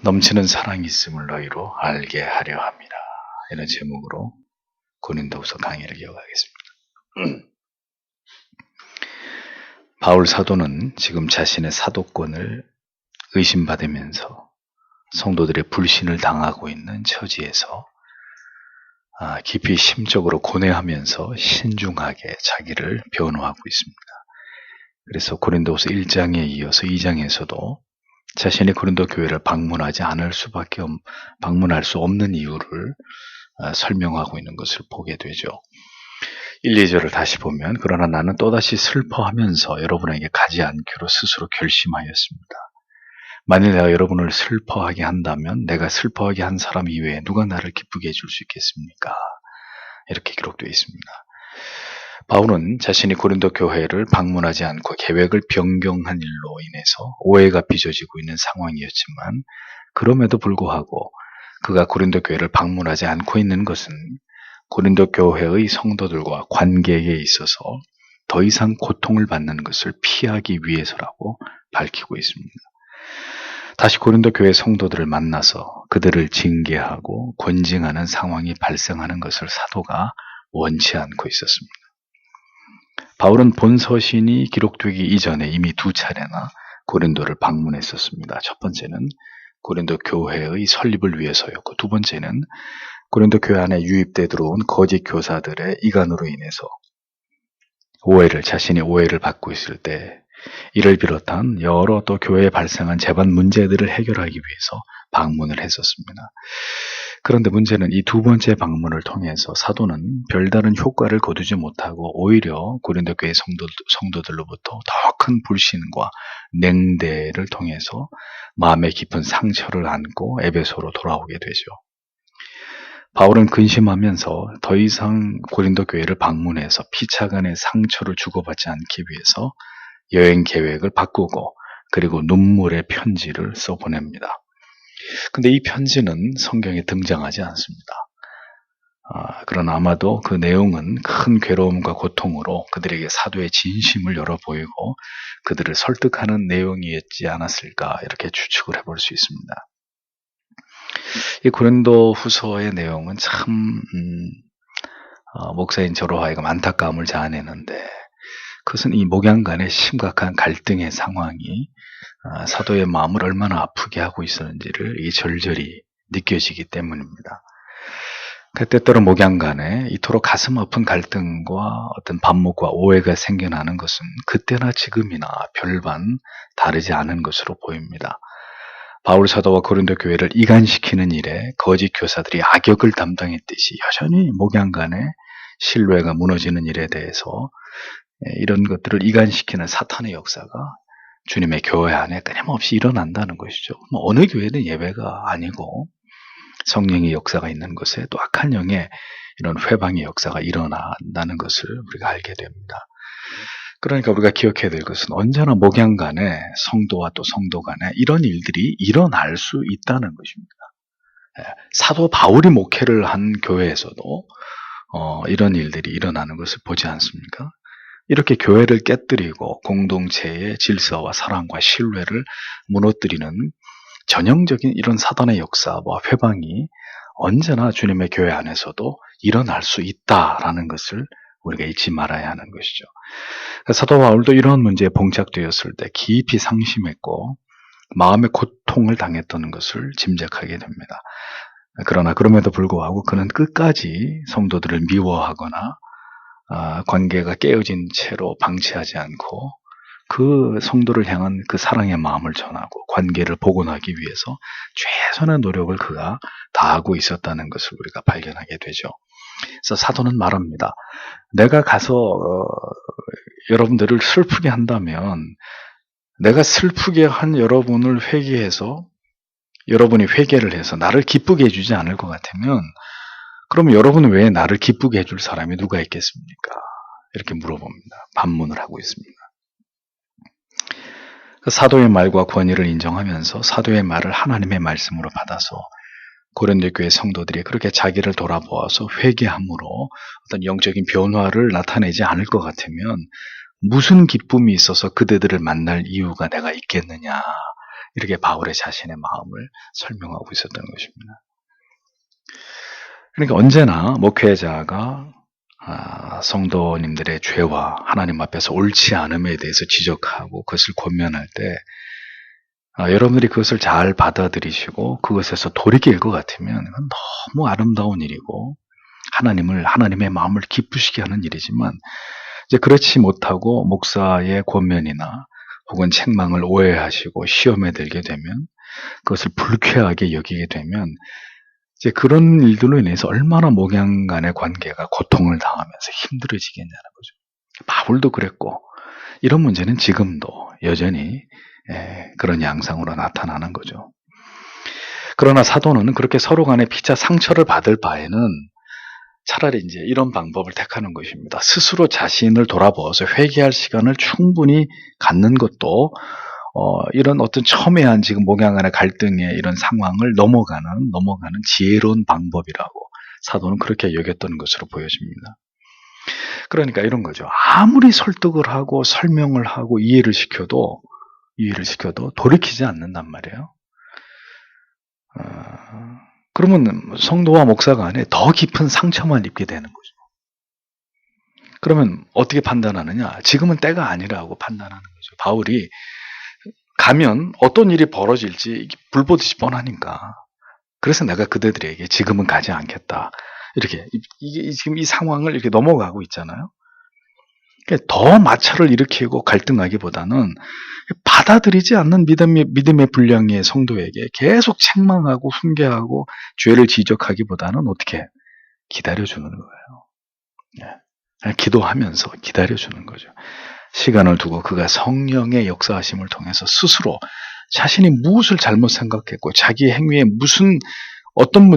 넘치는 사랑이 있음을 너희로 알게 하려 합니다. 이런 제목으로 고린도후서 강의를 이어가겠습니다. 바울 사도는 지금 자신의 사도권을 의심받으면서 성도들의 불신을 당하고 있는 처지에서 깊이 심적으로 고뇌하면서 신중하게 자기를 변호하고 있습니다. 그래서 고린도후서 1장에 이어서 2장에서도 자신이 고린도 교회를 방문할 수 없는 이유를 설명하고 있는 것을 보게 되죠. 1, 2절을 다시 보면 그러나 나는 또다시 슬퍼하면서 여러분에게 가지 않기로 스스로 결심하였습니다. 만일 내가 여러분을 슬퍼하게 한다면 내가 슬퍼하게 한 사람 이외에 누가 나를 기쁘게 해줄 수 있겠습니까? 이렇게 기록되어 있습니다. 바울은 자신이 고린도 교회를 방문하지 않고 계획을 변경한 일로 인해서 오해가 빚어지고 있는 상황이었지만 그럼에도 불구하고 그가 고린도 교회를 방문하지 않고 있는 것은 고린도 교회의 성도들과 관계에 있어서 더 이상 고통을 받는 것을 피하기 위해서라고 밝히고 있습니다. 다시 고린도 교회 성도들을 만나서 그들을 징계하고 권징하는 상황이 발생하는 것을 사도가 원치 않고 있었습니다. 바울은 본 서신이 기록되기 이전에 이미 2차례나 고린도를 방문했었습니다. 첫 번째는 고린도 교회의 설립을 위해서였고 두 번째는 고린도 교회 안에 유입돼 들어온 거짓 교사들의 이간으로 인해서 자신이 오해를 받고 있을 때 이를 비롯한 여러 또 교회에 발생한 재반 문제들을 해결하기 위해서 방문을 했었습니다. 그런데 문제는 이 두 번째 방문을 통해서 사도는 별다른 효과를 거두지 못하고 오히려 고린도 교회 성도들로부터 더 큰 불신과 냉대를 통해서 마음에 깊은 상처를 안고 에베소로 돌아오게 되죠. 바울은 근심하면서 더 이상 고린도 교회를 방문해서 피차간의 상처를 주고받지 않기 위해서 여행 계획을 바꾸고 그리고 눈물의 편지를 써보냅니다. 근데 이 편지는 성경에 등장하지 않습니다. 그러나 아마도 그 내용은 큰 괴로움과 고통으로 그들에게 사도의 진심을 열어 보이고 그들을 설득하는 내용이었지 않았을까 이렇게 추측을 해볼 수 있습니다. 이 고린도 후서의 내용은 참 목사인 저로 하여금 안타까움을 자아내는데 그것은 이 목양 간의 심각한 갈등의 상황이 사도의 마음을 얼마나 아프게 하고 있었는지를 절절히 느껴지기 때문입니다. 때때로 목양 간에 이토록 가슴 아픈 갈등과 어떤 반목과 오해가 생겨나는 것은 그때나 지금이나 별반 다르지 않은 것으로 보입니다. 바울 사도와 고린도 교회를 이간시키는 일에 거짓 교사들이 악역을 담당했듯이 여전히 목양 간의 신뢰가 무너지는 일에 대해서 이런 것들을 이간시키는 사탄의 역사가 주님의 교회 안에 끊임없이 일어난다는 것이죠. 어느 교회는 예외가 아니고 성령의 역사가 있는 곳에 또 악한 영의 이런 회방의 역사가 일어난다는 것을 우리가 알게 됩니다. 그러니까 우리가 기억해야 될 것은 언제나 목양 간에 성도와 또 성도 간에 이런 일들이 일어날 수 있다는 것입니다. 사도 바울이 목회를 한 교회에서도 이런 일들이 일어나는 것을 보지 않습니까? 이렇게 교회를 깨뜨리고 공동체의 질서와 사랑과 신뢰를 무너뜨리는 전형적인 이런 사단의 역사와 회방이 언제나 주님의 교회 안에서도 일어날 수 있다라는 것을 우리가 잊지 말아야 하는 것이죠. 사도 바울도 이런 문제에 봉착되었을 때 깊이 상심했고 마음의 고통을 당했던 것을 짐작하게 됩니다. 그러나 그럼에도 불구하고 그는 끝까지 성도들을 미워하거나 관계가 깨어진 채로 방치하지 않고 그 성도를 향한 그 사랑의 마음을 전하고 관계를 복원하기 위해서 최선의 노력을 그가 다하고 있었다는 것을 우리가 발견하게 되죠. 그래서 사도는 말합니다. 내가 가서 여러분들을 슬프게 한다면 내가 슬프게 한 여러분을 회개해서 여러분이 회개를 해서 나를 기쁘게 해주지 않을 것 같으면 그러면 여러분은 왜 나를 기쁘게 해줄 사람이 누가 있겠습니까? 이렇게 물어봅니다. 반문을 하고 있습니다. 사도의 말과 권위를 인정하면서 사도의 말을 하나님의 말씀으로 받아서 고린도 교회 성도들이 그렇게 자기를 돌아보아서 회개함으로 어떤 영적인 변화를 나타내지 않을 것 같으면 무슨 기쁨이 있어서 그대들을 만날 이유가 내가 있겠느냐 이렇게 바울의 자신의 마음을 설명하고 있었던 것입니다. 그러니까 언제나 목회자가 성도님들의 죄와 하나님 앞에서 옳지 않음에 대해서 지적하고 그것을 권면할 때 여러분들이 그것을 잘 받아들이시고 그것에서 돌이킬 것 같으면 이건 너무 아름다운 일이고 하나님의 마음을 기쁘시게 하는 일이지만 이제 그렇지 못하고 목사의 권면이나 혹은 책망을 오해하시고 시험에 들게 되면 그것을 불쾌하게 여기게 되면 이제 그런 일들로 인해서 얼마나 목양 간의 관계가 고통을 당하면서 힘들어지겠냐는 거죠. 바울도 그랬고 이런 문제는 지금도 여전히 그런 양상으로 나타나는 거죠. 그러나 사도는 그렇게 서로 간에 피차 상처를 받을 바에는 차라리 이제 이런 방법을 택하는 것입니다. 스스로 자신을 돌아보아서 회개할 시간을 충분히 갖는 것도 이런 어떤 첨예한 지금 목양 간의 갈등의 이런 상황을 넘어가는 지혜로운 방법이라고 사도는 그렇게 여겼던 것으로 보여집니다. 그러니까 이런 거죠. 아무리 설득을 하고 설명을 하고 이해를 시켜도 돌이키지 않는단 말이에요. 그러면 성도와 목사 간에 더 깊은 상처만 입게 되는 거죠. 그러면 어떻게 판단하느냐? 지금은 때가 아니라고 판단하는 거죠. 바울이 가면 어떤 일이 벌어질지 불보듯이 뻔하니까. 그래서 내가 그대들에게 지금은 가지 않겠다. 이렇게 이게 지금 이 상황을 이렇게 넘어가고 있잖아요. 그러니까 더 마찰을 일으키고 갈등하기보다는 받아들이지 않는 믿음의 불량의 성도에게 계속 책망하고 훈계하고 죄를 지적하기보다는 어떻게 기다려주는 거예요. 기도하면서 기다려주는 거죠. 시간을 두고 그가 성령의 역사하심을 통해서 스스로 자신이 무엇을 잘못 생각했고 자기 행위에 어떤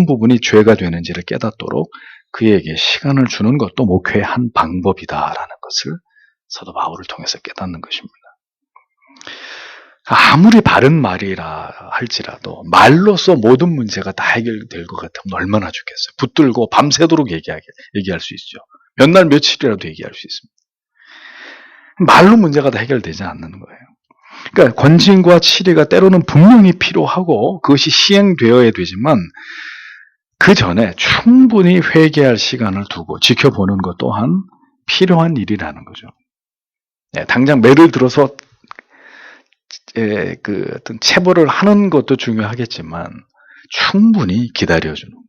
부분이 죄가 되는지를 깨닫도록 그에게 시간을 주는 것도 목회의 한 방법이다라는 것을 사도 바울을 통해서 깨닫는 것입니다. 아무리 바른 말이라 할지라도 말로써 모든 문제가 다 해결될 것 같으면 얼마나 좋겠어요. 붙들고 밤새도록 얘기할 수 있죠. 몇 날 며칠이라도 얘기할 수 있습니다. 말로 문제가 다 해결되지 않는 거예요. 그러니까 권징과 치리가 때로는 분명히 필요하고 그것이 시행되어야 되지만 그 전에 충분히 회개할 시간을 두고 지켜보는 것 또한 필요한 일이라는 거죠. 당장 매를 들어서 어떤 체벌을 하는 것도 중요하겠지만 충분히 기다려주는 거.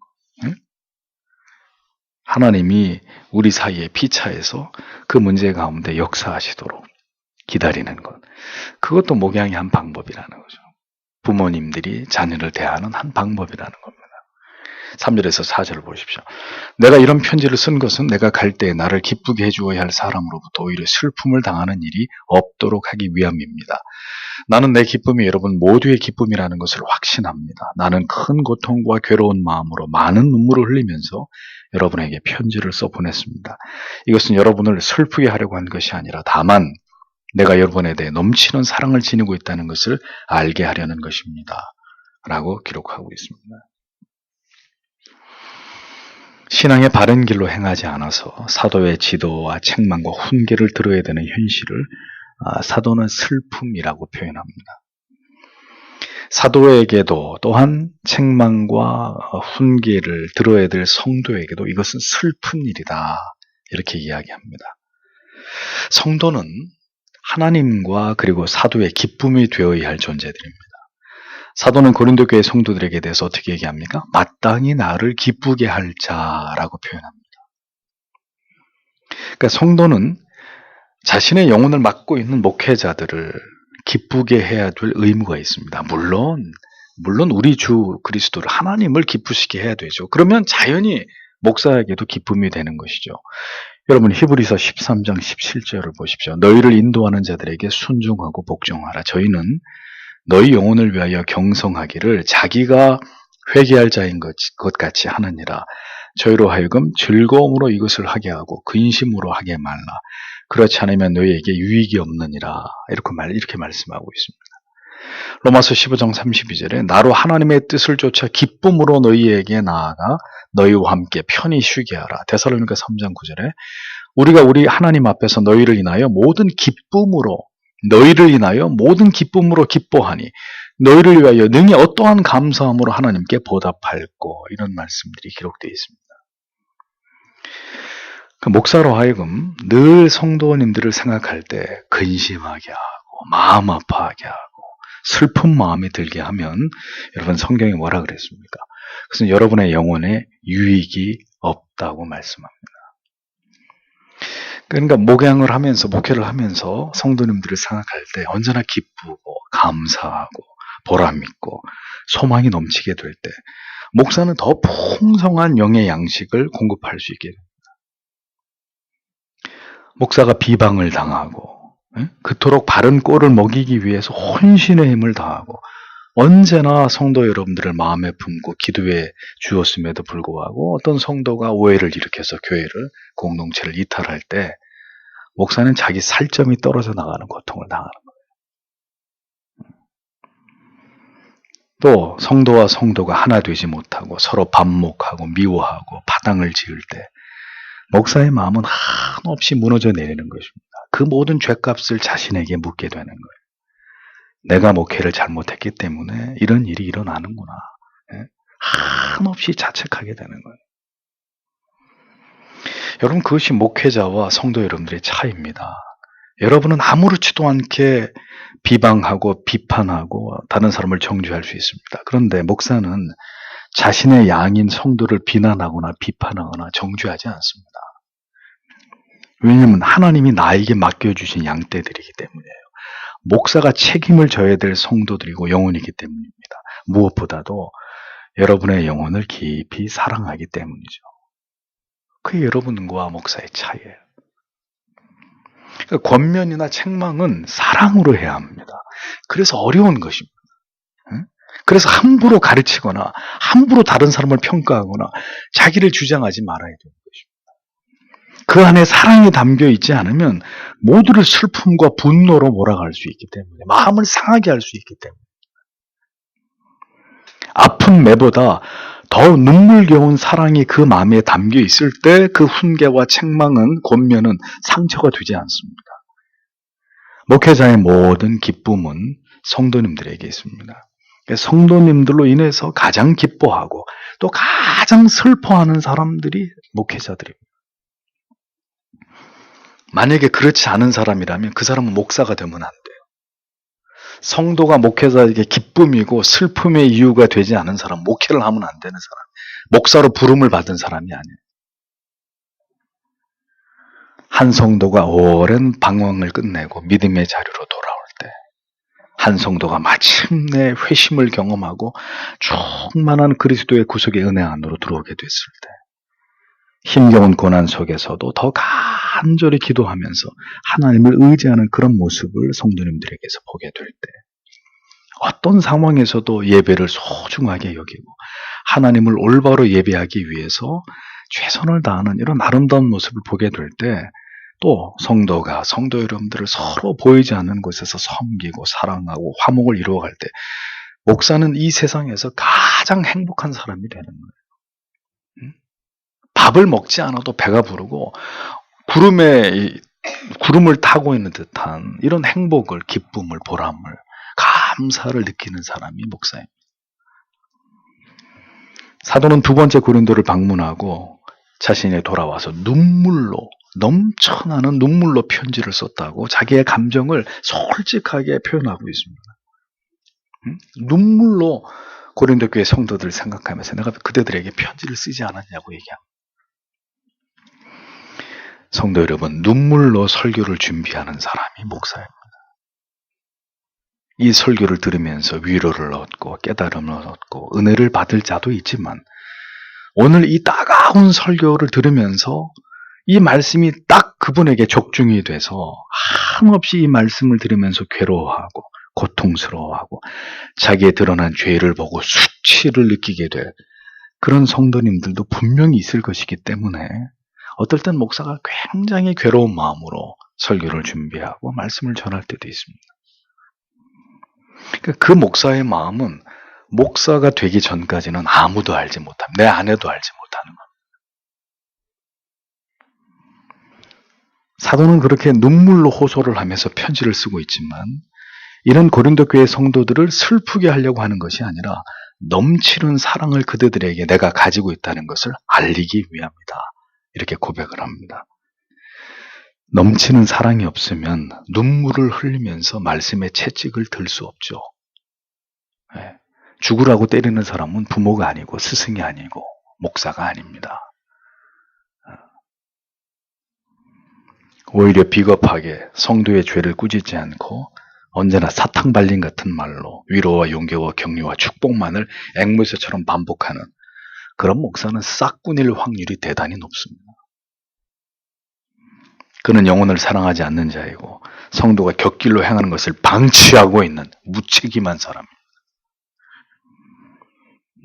하나님이 우리 사이에 피차에서 그 문제 가운데 역사하시도록 기다리는 것. 그것도 목양의 한 방법이라는 거죠. 부모님들이 자녀를 대하는 한 방법이라는 겁니다. 3절에서 4절을 보십시오. 내가 이런 편지를 쓴 것은 내가 갈 때 나를 기쁘게 해주어야 할 사람으로부터 오히려 슬픔을 당하는 일이 없도록 하기 위함입니다. 나는 내 기쁨이 여러분 모두의 기쁨이라는 것을 확신합니다. 나는 큰 고통과 괴로운 마음으로 많은 눈물을 흘리면서 여러분에게 편지를 써보냈습니다. 이것은 여러분을 슬프게 하려고 한 것이 아니라 다만 내가 여러분에 대해 넘치는 사랑을 지니고 있다는 것을 알게 하려는 것입니다. 라고 기록하고 있습니다. 신앙의 바른 길로 행하지 않아서 사도의 지도와 책망과 훈계를 들어야 되는 현실을 사도는 슬픔이라고 표현합니다. 사도에게도 또한 책망과 훈계를 들어야 될 성도에게도 이것은 슬픈 일이다. 이렇게 이야기합니다. 성도는 하나님과 그리고 사도의 기쁨이 되어야 할 존재들입니다. 사도는 고린도 교회 성도들에게 대해서 어떻게 얘기합니까? 마땅히 나를 기쁘게 할 자라고 표현합니다. 그러니까 성도는 자신의 영혼을 맡고 있는 목회자들을 기쁘게 해야 될 의무가 있습니다. 물론 우리 주 그리스도를 하나님을 기쁘시게 해야 되죠. 그러면 자연히 목사에게도 기쁨이 되는 것이죠. 여러분 히브리서 13장 17절을 보십시오. 너희를 인도하는 자들에게 순종하고 복종하라. 저희는 너희 영혼을 위하여 경성하기를 자기가 회개할 자인 것 같이 하느니라. 저희로 하여금 즐거움으로 이것을 하게 하고 근심으로 하게 말라. 그렇지 않으면 너희에게 유익이 없느니라. 이렇게 말씀하고 있습니다. 로마서 15장 32절에 나로 하나님의 뜻을 쫓아 기쁨으로 너희에게 나아가 너희와 함께 편히 쉬게 하라. 데살로니가 3장 9절에 우리 하나님 앞에서 너희를 인하여 모든 기쁨으로 너희를 인하여 모든 기쁨으로 기뻐하니 너희를 위하여 능히 어떠한 감사함으로 하나님께 보답할꼬. 이런 말씀들이 기록되어 있습니다. 그 목사로 하여금 늘 성도님들을 생각할 때 근심하게 하고 마음 아파하게 하고 슬픈 마음이 들게 하면 여러분 성경에 뭐라 그랬습니까? 그것은 여러분의 영혼에 유익이 없다고 말씀합니다. 그러니까 목양을 하면서 목회를 하면서 성도님들을 생각할 때 언제나 기쁘고 감사하고 보람 있고 소망이 넘치게 될 때 목사는 더 풍성한 영의 양식을 공급할 수 있게 됩니다. 목사가 비방을 당하고 그토록 바른 꼴을 먹이기 위해서 혼신의 힘을 다하고 언제나 성도 여러분들을 마음에 품고 기도해 주었음에도 불구하고 어떤 성도가 오해를 일으켜서 교회를 공동체를 이탈할 때 목사는 자기 살점이 떨어져 나가는 고통을 당하는 거예요. 또 성도와 성도가 하나 되지 못하고 서로 반목하고 미워하고 파당을 지을 때 목사의 마음은 한없이 무너져 내리는 것입니다. 그 모든 죄값을 자신에게 묻게 되는 거예요. 내가 목회를 잘못했기 때문에 이런 일이 일어나는구나. 한없이 자책하게 되는 거예요. 여러분, 그것이 목회자와 성도 여러분들의 차이입니다. 여러분은 아무렇지도 않게 비방하고 비판하고 다른 사람을 정죄할 수 있습니다. 그런데 목사는 자신의 양인 성도를 비난하거나 비판하거나 정죄하지 않습니다. 왜냐하면 하나님이 나에게 맡겨주신 양떼들이기 때문이에요. 목사가 책임을 져야 될 성도들이고 영혼이기 때문입니다. 무엇보다도 여러분의 영혼을 깊이 사랑하기 때문이죠. 그게 여러분과 목사의 차이예요. 그러니까 권면이나 책망은 사랑으로 해야 합니다. 그래서 어려운 것입니다. 그래서 함부로 가르치거나 함부로 다른 사람을 평가하거나 자기를 주장하지 말아야 되는 것입니다. 그 안에 사랑이 담겨 있지 않으면 모두를 슬픔과 분노로 몰아갈 수 있기 때문에 마음을 상하게 할 수 있기 때문에 아픈 매보다 더 눈물겨운 사랑이 그 마음에 담겨 있을 때 그 훈계와 책망은 권면은 상처가 되지 않습니다. 목회자의 모든 기쁨은 성도님들에게 있습니다. 성도님들로 인해서 가장 기뻐하고 또 가장 슬퍼하는 사람들이 목회자들입니다. 만약에 그렇지 않은 사람이라면 그 사람은 목사가 되면 안 돼요. 성도가 목회자에게 기쁨이고 슬픔의 이유가 되지 않은 사람, 목회를 하면 안 되는 사람, 목사로 부름을 받은 사람이 아니에요. 한 성도가 오랜 방황을 끝내고 믿음의 자리로 돌아올 때, 한 성도가 마침내 회심을 경험하고 충만한 그리스도의 구속의 은혜 안으로 들어오게 됐을 때, 힘겨운 고난 속에서도 더 간절히 기도하면서 하나님을 의지하는 그런 모습을 성도님들에게서 보게 될 때, 어떤 상황에서도 예배를 소중하게 여기고 하나님을 올바로 예배하기 위해서 최선을 다하는 이런 아름다운 모습을 보게 될 때, 또 성도가 성도 여러분들을 서로 보이지 않는 곳에서 섬기고 사랑하고 화목을 이루어갈 때 목사는 이 세상에서 가장 행복한 사람이 되는 거예요. 밥을 먹지 않아도 배가 부르고 구름을 타고 있는 듯한 이런 행복을, 기쁨을, 보람을, 감사를 느끼는 사람이 목사입니다. 사도는 두 번째 고린도를 방문하고 자신이 돌아와서 넘쳐나는 눈물로 편지를 썼다고 자기의 감정을 솔직하게 표현하고 있습니다. 눈물로 고린도 교회 성도들을 생각하면서 내가 그대들에게 편지를 쓰지 않았냐고 얘기합니다. 성도 여러분, 눈물로 설교를 준비하는 사람이 목사입니다. 이 설교를 들으면서 위로를 얻고 깨달음을 얻고 은혜를 받을 자도 있지만 오늘 이 따가운 설교를 들으면서 이 말씀이 딱 그분에게 적중이 돼서 한없이 이 말씀을 들으면서 괴로워하고 고통스러워하고 자기의 드러난 죄를 보고 수치를 느끼게 될 그런 성도님들도 분명히 있을 것이기 때문에 어떨 땐 목사가 굉장히 괴로운 마음으로 설교를 준비하고 말씀을 전할 때도 있습니다. 그 목사의 마음은 목사가 되기 전까지는 아무도 알지 못합니다. 내 아내도 알지 못하는 겁니다. 사도는 그렇게 눈물로 호소를 하면서 편지를 쓰고 있지만 이런 고린도 교회 성도들을 슬프게 하려고 하는 것이 아니라 넘치는 사랑을 그들에게 내가 가지고 있다는 것을 알리기 위함이다. 이렇게 고백을 합니다. 넘치는 사랑이 없으면 눈물을 흘리면서 말씀의 채찍을 들 수 없죠. 죽으라고 때리는 사람은 부모가 아니고 스승이 아니고 목사가 아닙니다. 오히려 비겁하게 성도의 죄를 꾸짖지 않고 언제나 사탕발린 같은 말로 위로와 용기와 격려와 축복만을 앵무새처럼 반복하는 그런 목사는 싹군일 확률이 대단히 높습니다. 그는 영혼을 사랑하지 않는 자이고 성도가 곁길로 행하는 것을 방치하고 있는 무책임한 사람입니다.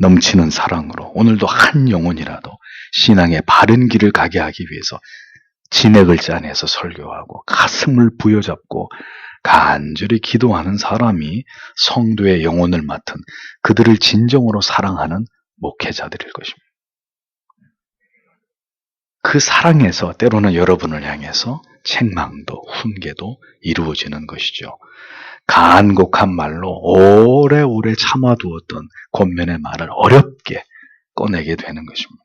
넘치는 사랑으로 오늘도 한 영혼이라도 신앙의 바른 길을 가게 하기 위해서 진액을 짜내서 설교하고 가슴을 부여잡고 간절히 기도하는 사람이 성도의 영혼을 맡은 그들을 진정으로 사랑하는 목회자들일 것입니다. 그 사랑에서 때로는 여러분을 향해서 책망도 훈계도 이루어지는 것이죠. 간곡한 말로 오래오래 참아두었던 권면의 말을 어렵게 꺼내게 되는 것입니다.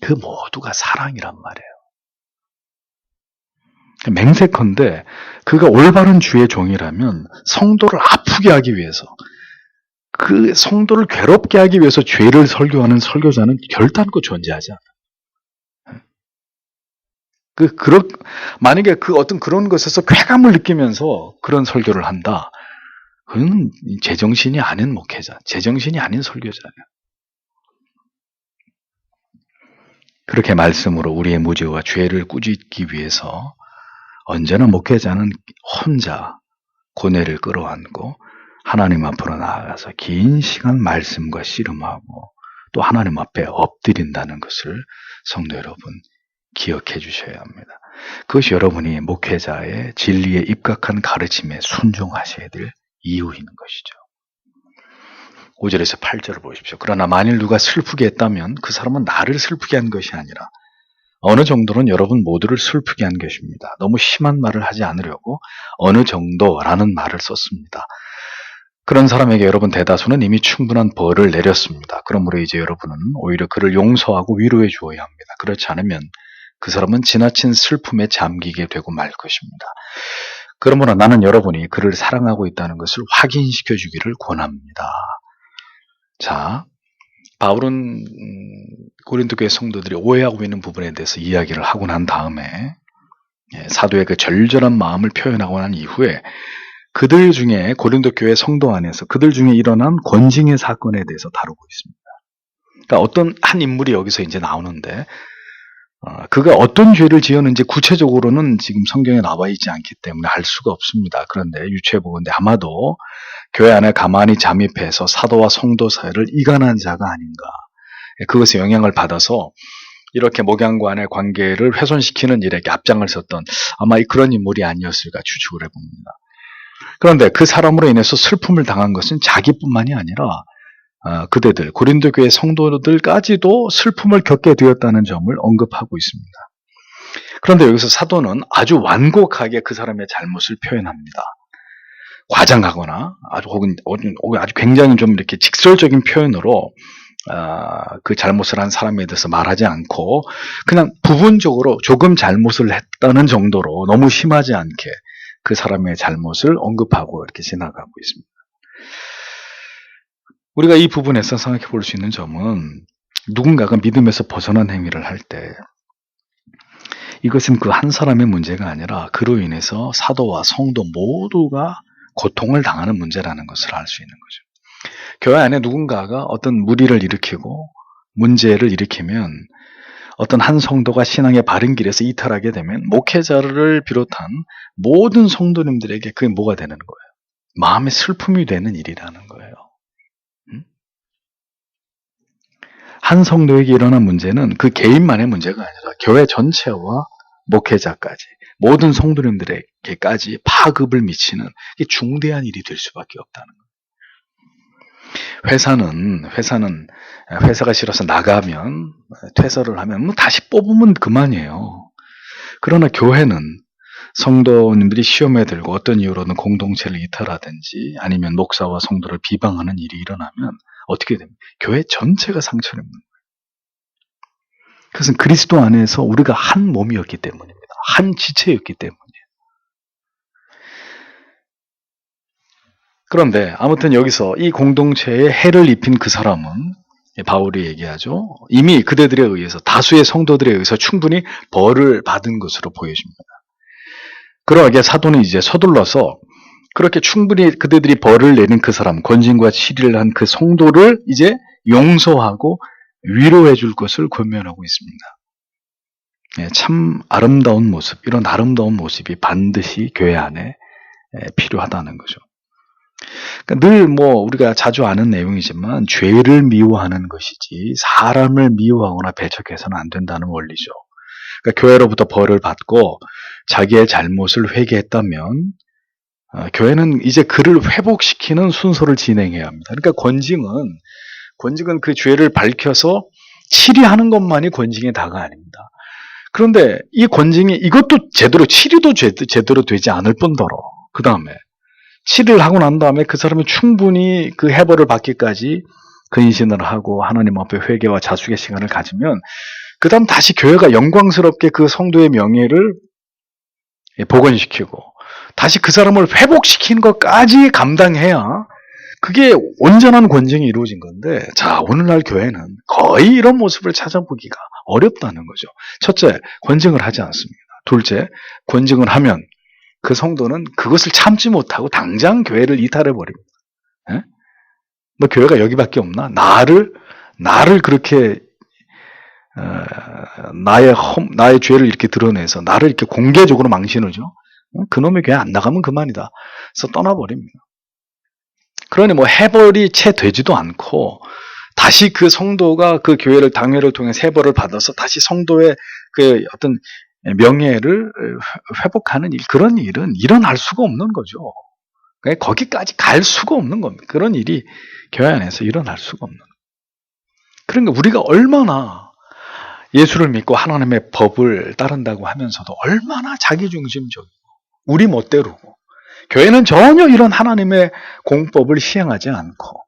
그 모두가 사랑이란 말이에요. 맹세컨대 그가 올바른 주의 종이라면 성도를 아프게 하기 위해서 그 성도를 괴롭게 하기 위해서 죄를 설교하는 설교자는 결단코 존재하지 않아요. 만약에 어떤 그런 것에서 쾌감을 느끼면서 그런 설교를 한다. 그건 제정신이 아닌 목회자, 제정신이 아닌 설교자예요. 그렇게 말씀으로 우리의 무죄와 죄를 꾸짖기 위해서 언제나 목회자는 혼자 고뇌를 끌어안고 하나님 앞으로 나아가서 긴 시간 말씀과 씨름하고 또 하나님 앞에 엎드린다는 것을 성도 여러분 기억해 주셔야 합니다. 그것이 여러분이 목회자의 진리에 입각한 가르침에 순종하셔야 될 이유인 것이죠. 5절에서 8절을 보십시오. 그러나 만일 누가 슬프게 했다면 그 사람은 나를 슬프게 한 것이 아니라 어느 정도는 여러분 모두를 슬프게 한 것입니다. 너무 심한 말을 하지 않으려고 어느 정도라는 말을 썼습니다. 그런 사람에게 여러분 대다수는 이미 충분한 벌을 내렸습니다. 그러므로 이제 여러분은 오히려 그를 용서하고 위로해 주어야 합니다. 그렇지 않으면 그 사람은 지나친 슬픔에 잠기게 되고 말 것입니다. 그러므로 나는 여러분이 그를 사랑하고 있다는 것을 확인시켜 주기를 권합니다. 자, 바울은 고린도 교회 성도들이 오해하고 있는 부분에 대해서 이야기를 하고 난 다음에 사도의 그 절절한 마음을 표현하고 난 이후에 그들 중에 고린도 교회 성도 안에서 그들 중에 일어난 권징의 사건에 대해서 다루고 있습니다. 그러니까 어떤 한 인물이 여기서 이제 나오는데 그가 어떤 죄를 지었는지 구체적으로는 지금 성경에 나와 있지 않기 때문에 알 수가 없습니다. 그런데 유추해 보건대 아마도 교회 안에 가만히 잠입해서 사도와 성도 사이를 이간한 자가 아닌가. 그것에 영향을 받아서 이렇게 목양관의 관계를 훼손시키는 일에 앞장을 섰던 아마 그런 인물이 아니었을까 추측을 해봅니다. 그런데 그 사람으로 인해서 슬픔을 당한 것은 자기뿐만이 아니라 그대들, 고린도 교회 성도들까지도 슬픔을 겪게 되었다는 점을 언급하고 있습니다. 그런데 여기서 사도는 아주 완곡하게 그 사람의 잘못을 표현합니다. 과장하거나 혹은 아주 굉장히 좀 이렇게 직설적인 표현으로 그 잘못을 한 사람에 대해서 말하지 않고 그냥 부분적으로 조금 잘못을 했다는 정도로 너무 심하지 않게 그 사람의 잘못을 언급하고 이렇게 지나가고 있습니다. 우리가 이 부분에서 생각해 볼 수 있는 점은 누군가가 믿음에서 벗어난 행위를 할 때 이것은 그 한 사람의 문제가 아니라 그로 인해서 사도와 성도 모두가 고통을 당하는 문제라는 것을 알 수 있는 거죠. 교회 안에 누군가가 어떤 무리를 일으키고 문제를 일으키면 어떤 한 성도가 신앙의 바른 길에서 이탈하게 되면 목회자를 비롯한 모든 성도님들에게 그게 뭐가 되는 거예요? 마음의 슬픔이 되는 일이라는 거예요. 한 성도에게 일어난 문제는 그 개인만의 문제가 아니라 교회 전체와 목회자까지 모든 성도님들에게까지 파급을 미치는 중대한 일이 될 수밖에 없다는 거예요. 회사가 싫어서 나가면 퇴사를 하면 다시 뽑으면 그만이에요. 그러나 교회는 성도님들이 시험에 들고 어떤 이유로든 공동체를 이탈하든지 아니면 목사와 성도를 비방하는 일이 일어나면 어떻게 됩니까? 교회 전체가 상처를 입는 거예요. 그것은 그리스도 안에서 우리가 한 몸이었기 때문입니다. 한 지체였기 때문이에요. 그런데 아무튼 여기서 이 공동체에 해를 입힌 그 사람은 바울이 얘기하죠. 이미 그대들에 의해서 다수의 성도들에 의해서 충분히 벌을 받은 것으로 보여집니다. 그러하게 사도는 이제 서둘러서 그렇게 충분히 그대들이 벌을 내린 그 사람, 권징과 치리를 한 그 성도를 이제 용서하고 위로해 줄 것을 권면하고 있습니다. 참 아름다운 모습, 이런 아름다운 모습이 반드시 교회 안에 필요하다는 거죠. 그러니까 늘 우리가 자주 아는 내용이지만 죄를 미워하는 것이지 사람을 미워하거나 배척해서는 안 된다는 원리죠. 그러니까 교회로부터 벌을 받고 자기의 잘못을 회개했다면 교회는 이제 그를 회복시키는 순서를 진행해야 합니다. 그러니까 권징은 그 죄를 밝혀서 치리하는 것만이 권징의 다가 아닙니다. 그런데 이 권징이 이것도 치리도 제대로 되지 않을 뿐더러 그 다음에 치리를 하고 난 다음에 그 사람이 충분히 그 해벌을 받기까지 근신을 하고 하나님 앞에 회개와 자숙의 시간을 가지면 그 다음 다시 교회가 영광스럽게 그 성도의 명예를 복원시키고 다시 그 사람을 회복시키는 것까지 감당해야 그게 온전한 권징이 이루어진 건데, 자, 오늘날 교회는 거의 이런 모습을 찾아보기가 어렵다는 거죠. 첫째, 권징을 하지 않습니다. 둘째, 권징을 하면 그 성도는 그것을 참지 못하고 당장 교회를 이탈해버립니다. 너 교회가 여기밖에 없나? 나를 그렇게 나의 죄를 이렇게 드러내서 나를 이렇게 공개적으로 망신을 줘? 그놈의 교회 안 나가면 그만이다. 그래서 떠나버립니다. 그러니 해벌이 채 되지도 않고 다시 그 성도가 그 교회를 당회를 통해 해벌을 받아서 다시 성도의 그 어떤 명예를 회복하는 그런 일은 일어날 수가 없는 거죠. 거기까지 갈 수가 없는 겁니다. 그런 일이 교회 안에서 일어날 수가 없는 거예요. 그러니까 우리가 얼마나 예수를 믿고 하나님의 법을 따른다고 하면서도 얼마나 자기중심적이고 우리 멋대로고 교회는 전혀 이런 하나님의 공법을 시행하지 않고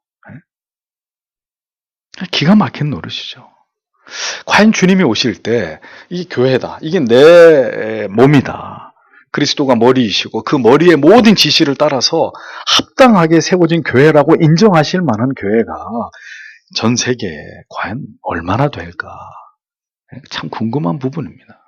기가 막힌 노릇이죠. 과연 주님이 오실 때 이 교회다, 이게 내 몸이다, 그리스도가 머리이시고 그 머리의 모든 지시를 따라서 합당하게 세워진 교회라고 인정하실 만한 교회가 전 세계에 과연 얼마나 될까, 참 궁금한 부분입니다.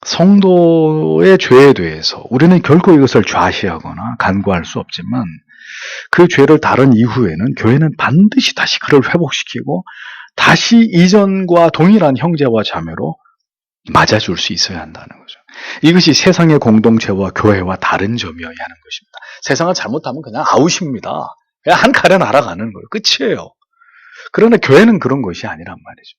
성도의 죄에 대해서 우리는 결코 이것을 좌시하거나 간과할 수 없지만 그 죄를 다룬 이후에는 교회는 반드시 다시 그를 회복시키고 다시 이전과 동일한 형제와 자매로 맞아줄 수 있어야 한다는 거죠. 이것이 세상의 공동체와 교회와 다른 점이어야 하는 것입니다. 세상은 잘못하면 그냥 아웃입니다. 그냥 한 칼에 날아가는 거예요. 끝이에요. 그러나 교회는 그런 것이 아니란 말이죠.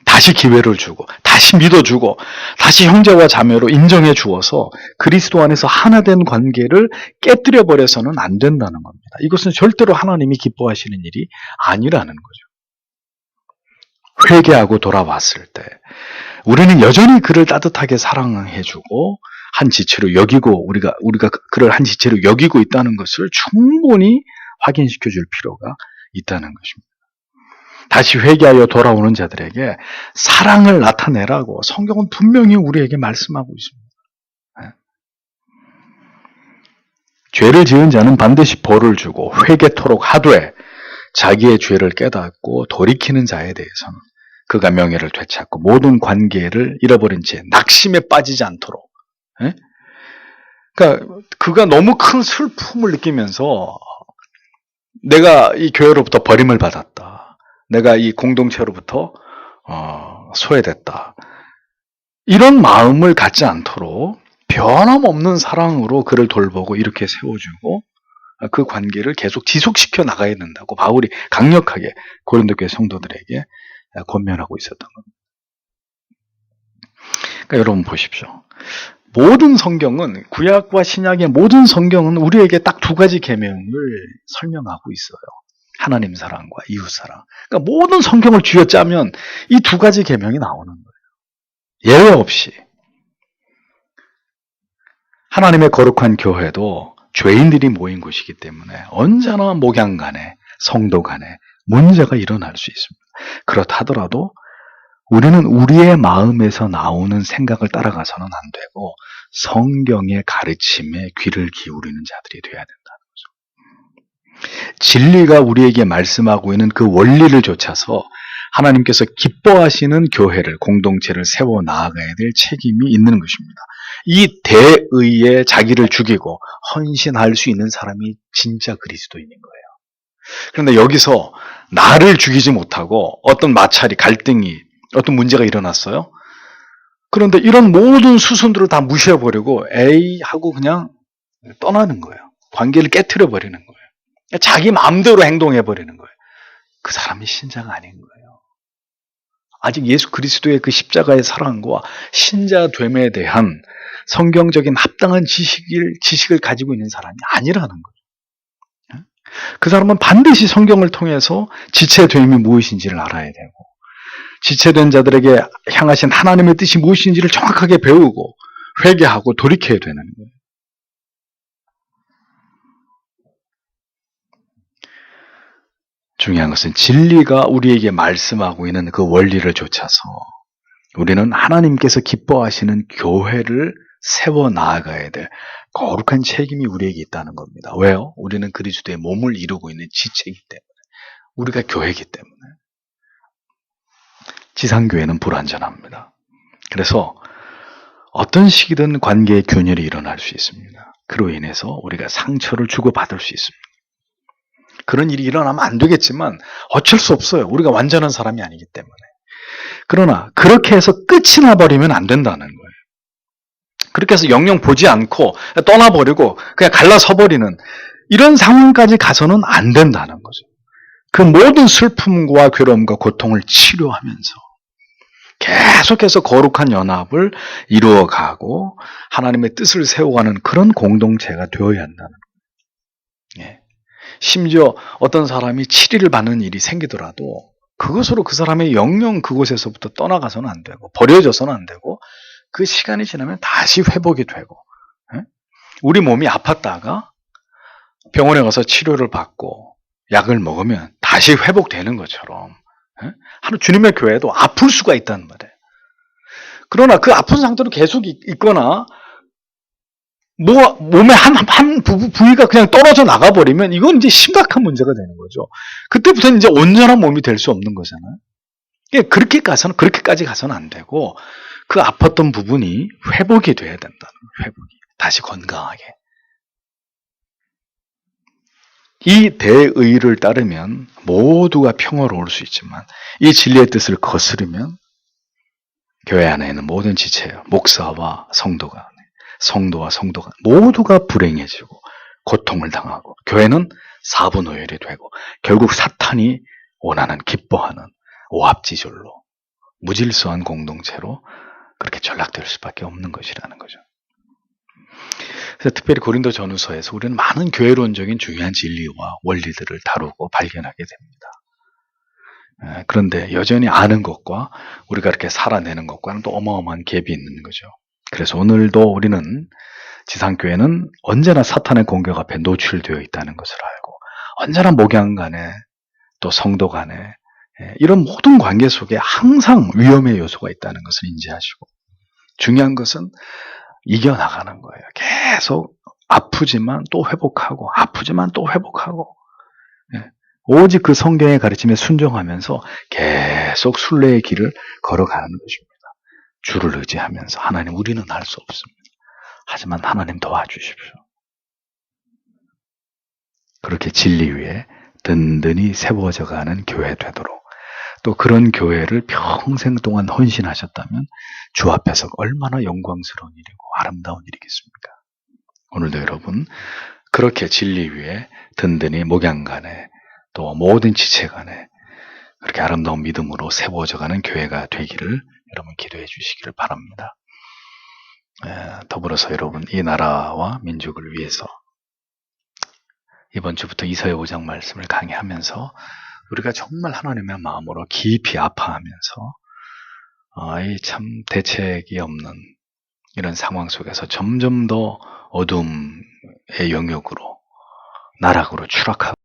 다시 기회를 주고 다시 믿어주고 다시 형제와 자매로 인정해 주어서 그리스도 안에서 하나된 관계를 깨뜨려 버려서는 안 된다는 겁니다. 이것은 절대로 하나님이 기뻐하시는 일이 아니라는 거죠. 회개하고 돌아왔을 때 우리는 여전히 그를 따뜻하게 사랑해 주고 한 지체로 여기고 우리가 그를 한 지체로 여기고 있다는 것을 충분히 확인시켜 줄 필요가 있다는 것입니다. 다시 회개하여 돌아오는 자들에게 사랑을 나타내라고 성경은 분명히 우리에게 말씀하고 있습니다. 죄를 지은 자는 반드시 벌을 주고 회개토록 하되 자기의 죄를 깨닫고 돌이키는 자에 대해서는 그가 명예를 되찾고 모든 관계를 잃어버린 채 낙심에 빠지지 않도록, 그러니까 그가 너무 큰 슬픔을 느끼면서 내가 이 교회로부터 버림을 받았다, 내가 이 공동체로부터 소외됐다, 이런 마음을 갖지 않도록 변함없는 사랑으로 그를 돌보고 이렇게 세워주고 그 관계를 계속 지속시켜 나가야 된다고 바울이 강력하게 고린도 교회 성도들에게 권면하고 있었던 겁니다. 그러니까 여러분 보십시오. 모든 성경은, 구약과 신약의 모든 성경은 우리에게 딱 두 가지 계명을 설명하고 있어요. 하나님 사랑과 이웃 사랑. 그러니까 모든 성경을 쥐어짜면 이 두 가지 계명이 나오는 거예요. 예외 없이. 하나님의 거룩한 교회도 죄인들이 모인 곳이기 때문에 언제나 목양 간에 성도 간에 문제가 일어날 수 있습니다. 그렇다 하더라도 우리는 우리의 마음에서 나오는 생각을 따라가서는 안 되고 성경의 가르침에 귀를 기울이는 자들이 돼야 된다는 거죠. 진리가 우리에게 말씀하고 있는 그 원리를 좇아서 하나님께서 기뻐하시는 교회를, 공동체를 세워 나아가야 될 책임이 있는 것입니다. 이 대의에 자기를 죽이고 헌신할 수 있는 사람이 진짜 그리스도인인 거예요. 그런데 여기서 나를 죽이지 못하고 어떤 마찰이, 갈등이, 어떤 문제가 일어났어요. 그런데 이런 모든 수순들을 다 무시해버리고 에이 하고 그냥 떠나는 거예요. 관계를 깨트려버리는 거예요. 자기 마음대로 행동해버리는 거예요. 그 사람이 신자가 아닌 거예요. 아직 예수 그리스도의 그 십자가의 사랑과 신자됨에 대한 성경적인 합당한 지식을 가지고 있는 사람이 아니라는 거죠. 그 사람은 반드시 성경을 통해서 지체됨이 무엇인지를 알아야 되고, 지체된 자들에게 향하신 하나님의 뜻이 무엇인지를 정확하게 배우고 회개하고 돌이켜야 되는 거예요. 중요한 것은 진리가 우리에게 말씀하고 있는 그 원리를 좇아서 우리는 하나님께서 기뻐하시는 교회를 세워 나아가야 될 거룩한 책임이 우리에게 있다는 겁니다. 왜요? 우리는 그리스도의 몸을 이루고 있는 지체이기 때문에, 우리가 교회이기 때문에. 지상교회는 불완전합니다. 그래서 어떤 시기든 관계의 균열이 일어날 수 있습니다. 그로 인해서 우리가 상처를 주고받을 수 있습니다. 그런 일이 일어나면 안 되겠지만 어쩔 수 없어요. 우리가 완전한 사람이 아니기 때문에. 그러나 그렇게 해서 끝이 나버리면 안 된다는 거예요. 그렇게 해서 영영 보지 않고 떠나버리고 그냥 갈라서버리는 이런 상황까지 가서는 안 된다는 거죠. 그 모든 슬픔과 괴로움과 고통을 치료하면서 계속해서 거룩한 연합을 이루어가고 하나님의 뜻을 세워가는 그런 공동체가 되어야 한다는 거예요. 예. 심지어 어떤 사람이 치리를 받는 일이 생기더라도 그것으로 그 사람의 영영 그곳에서부터 떠나가서는 안 되고 버려져서는 안 되고 그 시간이 지나면 다시 회복이 되고, 예? 우리 몸이 아팠다가 병원에 가서 치료를 받고 약을 먹으면 다시 회복되는 것처럼, 예? 하루 주님의 교회도 아플 수가 있다는 말이에요. 그러나 그 아픈 상태로 계속 있거나 몸의 한 부위가 그냥 떨어져 나가버리면 이건 이제 심각한 문제가 되는 거죠. 그때부터는 이제 온전한 몸이 될 수 없는 거잖아요. 그렇게까지 가서는 안 되고 그 아팠던 부분이 회복이 돼야 된다는 거예요. 회복이. 다시 건강하게. 이 대의를 따르면 모두가 평화로울 수 있지만 이 진리의 뜻을 거스르면 교회 안에 있는 모든 지체요, 목사와 성도가, 성도와 성도가 모두가 불행해지고 고통을 당하고 교회는 사분오열이 되고 결국 사탄이 원하는, 기뻐하는 오합지졸로 무질서한 공동체로 그렇게 전락될 수밖에 없는 것이라는 거죠. 그래서 특별히 고린도 전후서에서 우리는 많은 교회론적인 중요한 진리와 원리들을 다루고 발견하게 됩니다. 그런데 여전히 아는 것과 우리가 이렇게 살아내는 것과는 또 어마어마한 갭이 있는 거죠. 그래서 오늘도 우리는 지상교회는 언제나 사탄의 공격 앞에 노출되어 있다는 것을 알고 언제나 목양 간에 또 성도 간에 이런 모든 관계 속에 항상 위험의 요소가 있다는 것을 인지하시고 중요한 것은 이겨나가는 거예요. 계속 아프지만 또 회복하고 아프지만 또 회복하고 오직 그 성경의 가르침에 순종하면서 계속 순례의 길을 걸어가는 것입니다. 주를 의지하면서 하나님 우리는 할 수 없습니다. 하지만 하나님 도와주십시오. 그렇게 진리 위에 든든히 세워져 가는 교회 되도록 또 그런 교회를 평생 동안 헌신하셨다면 주 앞에서 얼마나 영광스러운 일이고 아름다운 일이겠습니까? 오늘도 여러분 그렇게 진리 위에 든든히 목양 간에 또 모든 지체 간에 그렇게 아름다운 믿음으로 세워져 가는 교회가 되기를 여러분 기도해 주시기를 바랍니다. 더불어서 여러분 이 나라와 민족을 위해서 이번 주부터 이사야 5장 말씀을 강의하면서 우리가 정말 하나님의 마음으로 깊이 아파하면서 이 참 대책이 없는 이런 상황 속에서 점점 더 어둠의 영역으로 나락으로 추락하고